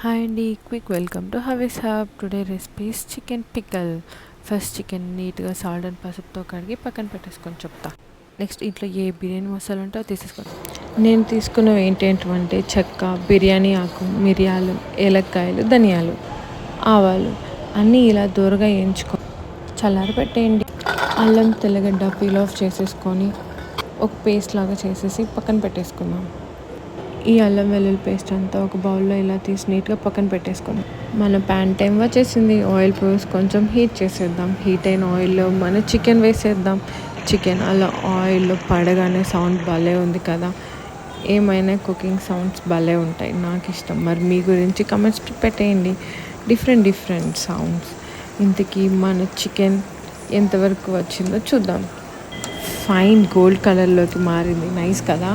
Hi అండి, quick welcome to హవీస్ hub. Today recipes chicken pickle. First chicken నీట్గా salt and పసుపుతో కడిగి పక్కన పెట్టేసుకొని చెప్తా. నెక్స్ట్ ఇంట్లో ఏ బిర్యానీ మసాలా ఉంటే తీసేసుకోండి. నేను తీసుకున్నవి ఏంటంటే చెక్క, బిర్యానీ ఆకు, మిరియాలు, ఏలక్కాయలు, ధనియాలు, ఆవాలు అన్నీ ఇలా దూరగా వేయించుకో చల్లారి పెట్టేయండి. అల్లం తెల్లగడ్డ పీల్ ఆఫ్ చేసేసుకొని ఒక పేస్ట్ లాగా చేసేసి పక్కన పెట్టేసుకుందాం. ఈ అల్లం వెల్లుల్లి పేస్ట్ అంతా ఒక బౌల్లో ఇలా తీసి నీట్గా పక్కన పెట్టేసుకుందాం. మన ప్యాన్ టైం వచ్చేసింది. ఆయిల్ పోసి కొంచెం హీట్ చేసేద్దాం. హీట్ అయిన ఆయిల్లో మన చికెన్ వేసేద్దాం. చికెన్ అలా ఆయిల్లో పడగానే సౌండ్ భలే ఉంది కదా. ఏమైనా కుకింగ్ సౌండ్స్ భలే ఉంటాయి, నాకు ఇష్టం. మరి మీ గురించి కమెంట్స్ పెట్టేయండి. Different sounds. ఇంతకీ మన చికెన్ ఎంతవరకు వచ్చిందో చూద్దాం. ఫైన్ గోల్డ్ కలర్లోకి మారింది, నైస్ కదా.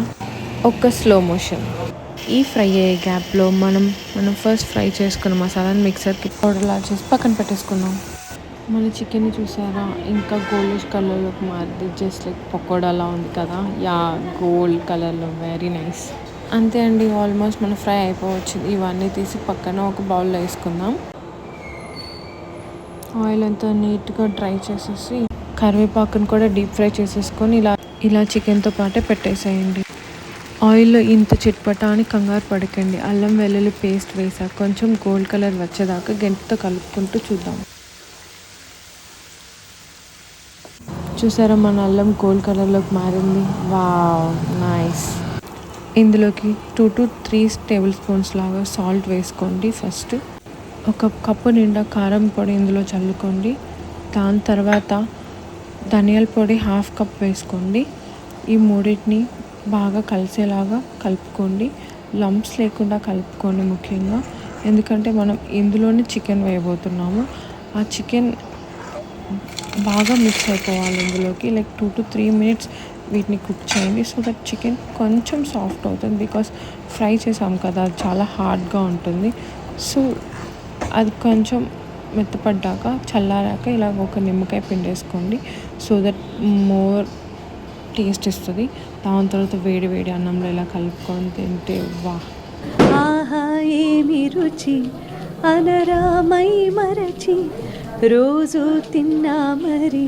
ఒక్క స్లో మోషన్. ఈ ఫ్రై అయ్యే గ్యాప్లో మనం ఫస్ట్ ఫ్రై చేసుకున్న మసాలాని మిక్సర్కి పౌడర్లా చేసి పక్కన పెట్టేసుకున్నాం. మన చికెన్ చూసారా, ఇంకా గోల్డిష్ కలర్లోకి మారింది. జస్ట్ లైక్ పకోడాలా ఉంది కదా. యా, గోల్డ్ కలర్లో, వెరీ నైస్. అంతే అండి, ఆల్మోస్ట్ మన ఫ్రై అయిపోవచ్చింది. ఇవన్నీ తీసి పక్కన ఒక బౌల్లో వేసుకుందాం. ఆయిల్ అంతా నీట్గా డ్రై చేసేసి కరివేపాకును కూడా డీప్ ఫ్రై చేసేసుకొని ఇలా చికెన్తో పాటే పెట్టేసేయండి. ఆయిల్లో ఇంత చిట్పటా అని కంగారు పడకండి. అల్లం వెల్లుల్లి పేస్ట్ వేసాక కొంచెం గోల్డ్ కలర్ వచ్చేదాకా గంటతో కలుపుకుంటూ చూద్దాం. చూసారా, మన అల్లం గోల్డ్ కలర్లోకి మారింది. Wow, nice. ఇందులోకి 2 to 3 టేబుల్ స్పూన్స్ లాగా సాల్ట్ వేసుకోండి. ఫస్ట్ ఒక కప్పు నిండా కారం పొడి ఇందులో చల్లుకోండి. దాని తర్వాత ధనియాల పొడి 1/2 కప్ వేసుకోండి. ఈ మూడింటిని బాగా కలిసేలాగా కలుపుకోండి. లంప్స్ లేకుండా కలుపుకోండి ముఖ్యంగా, ఎందుకంటే మనం ఇందులోనే చికెన్ వేయబోతున్నాము. ఆ చికెన్ బాగా మిక్స్ అయిపోవాలి ఇందులోకి. లైక్ 2 to 3 minutes వీటిని కుక్ చేయండి. సో దట్ చికెన్ కొంచెం సాఫ్ట్ అవుతుంది. బికాస్ ఫ్రై చేసాం కదా, అది చాలా హార్డ్గా ఉంటుంది. సో అది కొంచెం మెత్తపడ్డాక చల్లారాక ఇలా ఒక నిమ్మకాయ పిండేసుకోండి. సో దట్ మోర్ టేస్ట్ ఇస్తుంది. దాని తర్వాత వేడి వేడి అన్నంలో ఇలా కలుపుకొని తింటే వా, ఆహా ఏమి రుచి అనరామై మరచి రోజు తిన్నా మరి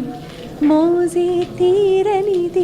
మోజే తీరనిది.